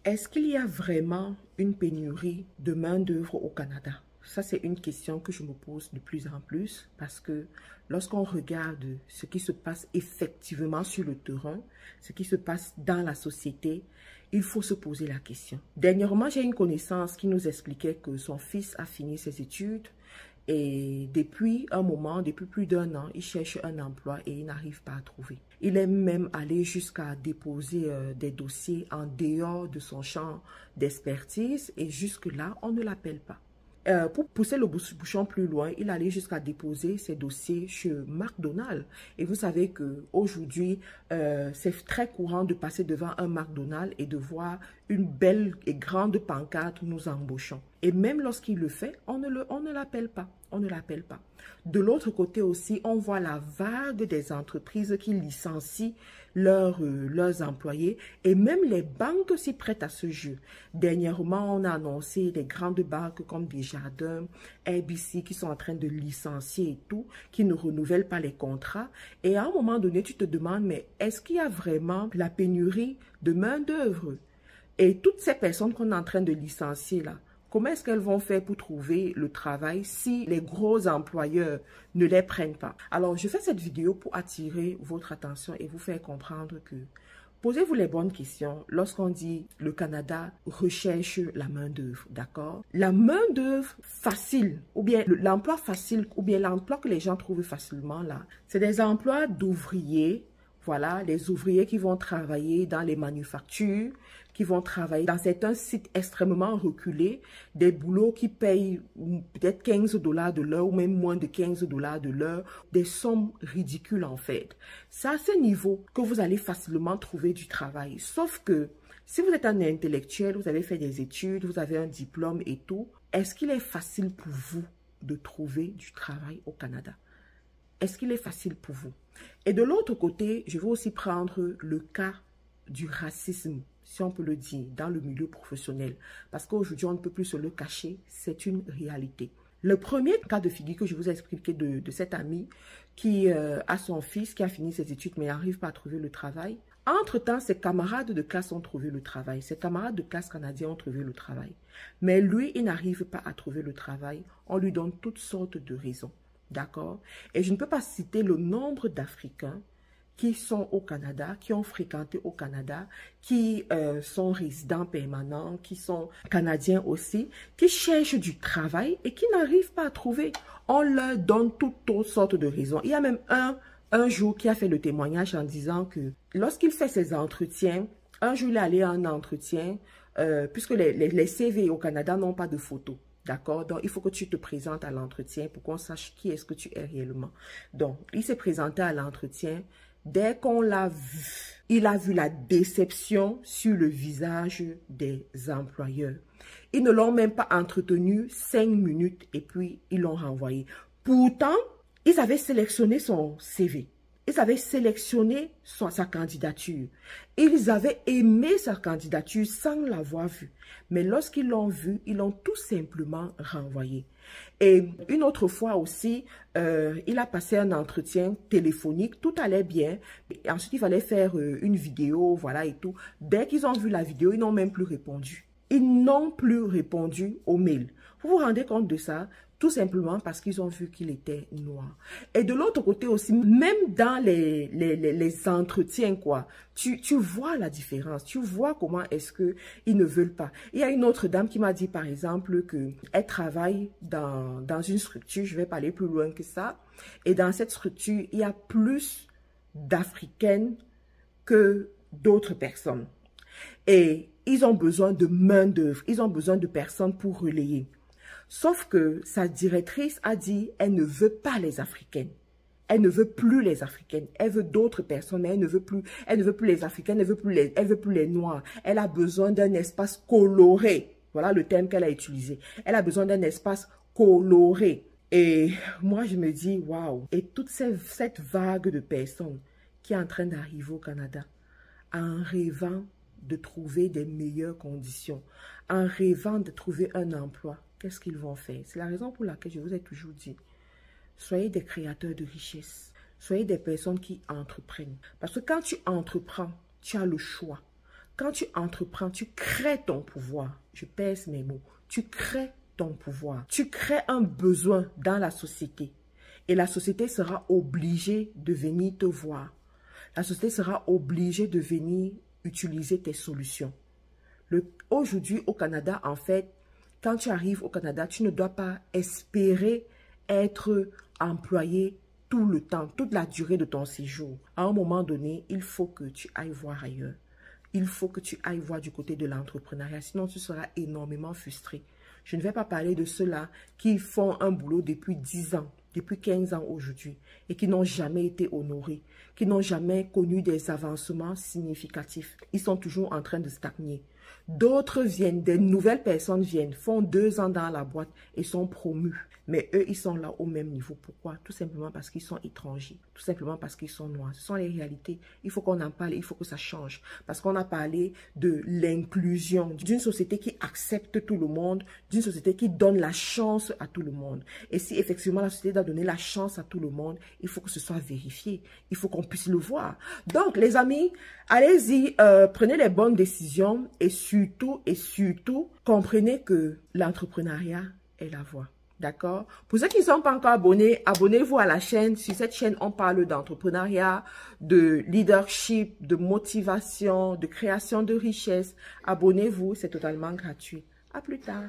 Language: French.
Est-ce qu'il y a vraiment une pénurie de main-d'œuvre au Canada? Ça, c'est une question que je me pose de plus en plus parce que lorsqu'on regarde ce qui se passe effectivement sur le terrain, ce qui se passe dans la société, il faut se poser la question. Dernièrement, j'ai une connaissance qui nous expliquait que son fils a fini ses études et depuis un moment, depuis plus d'un an, il cherche un emploi et il n'arrive pas à trouver. Il est même allé jusqu'à déposer des dossiers en dehors de son champ d'expertise et jusque-là, on ne l'appelle pas. Pour pousser le bouchon plus loin, il allait jusqu'à déposer ses dossiers chez McDonald's. Et vous savez qu'aujourd'hui, c'est très courant de passer devant un McDonald's et de voir une belle et grande pancarte nous embauchons. Et même lorsqu'il le fait, on ne l'appelle pas. On ne l'appelle pas. De l'autre côté aussi, on voit la vague des entreprises qui licencient leurs employés et même les banques s'y prêtent à ce jeu. Dernièrement, on a annoncé des grandes banques comme Desjardins, ABC qui sont en train de licencier et tout, qui ne renouvellent pas les contrats. Et à un moment donné, tu te demandes, mais est-ce qu'il y a vraiment la pénurie de main-d'œuvre? Et toutes ces personnes qu'on est en train de licencier là, comment est-ce qu'elles vont faire pour trouver le travail si les gros employeurs ne les prennent pas? Alors, je fais cette vidéo pour attirer votre attention et vous faire comprendre que posez-vous les bonnes questions lorsqu'on dit le Canada recherche la main-d'œuvre, d'accord? La main-d'œuvre facile, ou bien l'emploi facile, ou bien l'emploi que les gens trouvent facilement là, c'est des emplois d'ouvriers. Voilà, les ouvriers qui vont travailler dans les manufactures, qui vont travailler dans certains sites extrêmement reculés, des boulots qui payent peut-être 15 $ de l'heure ou même moins de 15 $ de l'heure, des sommes ridicules en fait. C'est à ce niveau que vous allez facilement trouver du travail. Sauf que si vous êtes un intellectuel, vous avez fait des études, vous avez un diplôme et tout, est-ce qu'il est facile pour vous de trouver du travail au Canada? Est-ce qu'il est facile pour vous? Et de l'autre côté, je vais aussi prendre le cas du racisme, si on peut le dire, dans le milieu professionnel. Parce qu'aujourd'hui, on ne peut plus se le cacher, c'est une réalité. Le premier cas de figure que je vous ai expliqué de cet ami qui a son fils qui a fini ses études mais n'arrive pas à trouver le travail. Entre-temps, ses camarades de classe ont trouvé le travail. Ses camarades de classe canadiens ont trouvé le travail. Mais lui, il n'arrive pas à trouver le travail. On lui donne toutes sortes de raisons. D'accord? Et je ne peux pas citer le nombre d'Africains qui sont au Canada, qui ont fréquenté au Canada, qui sont résidents permanents, qui sont canadiens aussi, qui cherchent du travail et qui n'arrivent pas à trouver. On leur donne toutes sortes de raisons. Il y a même un jour qui a fait le témoignage en disant que lorsqu'il fait ses entretiens, un jour il est allé à un entretien, puisque les CV au Canada n'ont pas de photos. D'accord? Donc, il faut que tu te présentes à l'entretien pour qu'on sache qui est-ce que tu es réellement. Donc, il s'est présenté à l'entretien. Dès qu'on l'a vu, il a vu la déception sur le visage des employeurs. Ils ne l'ont même pas entretenu 5 minutes et puis ils l'ont renvoyé. Pourtant, ils avaient sélectionné son CV. Ils avaient sélectionné sa candidature. Ils avaient aimé sa candidature sans l'avoir vue. Mais lorsqu'ils l'ont vue, ils l'ont tout simplement renvoyé. Et une autre fois aussi, il a passé un entretien téléphonique, tout allait bien. Et ensuite, il fallait faire une vidéo, voilà et tout. Dès qu'ils ont vu la vidéo, ils n'ont même plus répondu. Ils n'ont plus répondu au mail. Vous vous rendez compte de ça? Tout simplement parce qu'ils ont vu qu'il était noir. Et de l'autre côté aussi, même dans les entretiens, quoi, tu vois la différence. Tu vois comment est-ce qu'ils ne veulent pas. Il y a une autre dame qui m'a dit, par exemple, qu'elle travaille dans une structure, je ne vais pas aller plus loin que ça. Et dans cette structure, il y a plus d'Africaines que d'autres personnes. Et ils ont besoin de main-d'œuvre. Ils ont besoin de personnes pour relayer. Sauf que sa directrice a dit, elle ne veut pas les Africaines. Elle ne veut plus les Africaines. Elle veut d'autres personnes, mais elle ne veut plus les Africaines, elle veut plus les Noirs. Elle a besoin d'un espace coloré. Voilà le terme qu'elle a utilisé. Elle a besoin d'un espace coloré. Et moi, je me dis, waouh. Et toute cette vague de personnes qui est en train d'arriver au Canada, en rêvant de trouver des meilleures conditions, en rêvant de trouver un emploi, qu'est-ce qu'ils vont faire? C'est la raison pour laquelle je vous ai toujours dit, soyez des créateurs de richesse, soyez des personnes qui entreprennent. Parce que quand tu entreprends, tu as le choix. Quand tu entreprends, tu crées ton pouvoir. Je pèse mes mots. Tu crées ton pouvoir. Tu crées un besoin dans la société. Et la société sera obligée de venir te voir. La société sera obligée de venir utiliser tes solutions. Aujourd'hui, au Canada, en fait, quand tu arrives au Canada, tu ne dois pas espérer être employé tout le temps, toute la durée de ton séjour. À un moment donné, il faut que tu ailles voir ailleurs. Il faut que tu ailles voir du côté de l'entrepreneuriat, sinon tu seras énormément frustré. Je ne vais pas parler de ceux-là qui font un boulot depuis 10 ans, depuis 15 ans aujourd'hui, et qui n'ont jamais été honorés, qui n'ont jamais connu des avancements significatifs. Ils sont toujours en train de stagner. D'autres viennent, des nouvelles personnes viennent, font 2 ans dans la boîte et sont promus. Mais eux, ils sont là au même niveau. Pourquoi? Tout simplement parce qu'ils sont étrangers. Tout simplement parce qu'ils sont noirs. Ce sont les réalités. Il faut qu'on en parle, il faut que ça change. Parce qu'on a parlé de l'inclusion, d'une société qui accepte tout le monde, d'une société qui donne la chance à tout le monde. Et si effectivement la société doit donner la chance à tout le monde, il faut que ce soit vérifié. Il faut qu'on puisse le voir. Donc, les amis, allez-y, prenez les bonnes décisions et surtout, comprenez que l'entrepreneuriat est la voie. D'accord? Pour ceux qui ne sont pas encore abonnés, abonnez-vous à la chaîne. Sur cette chaîne, on parle d'entrepreneuriat, de leadership, de motivation, de création de richesse. Abonnez-vous, c'est totalement gratuit. À plus tard.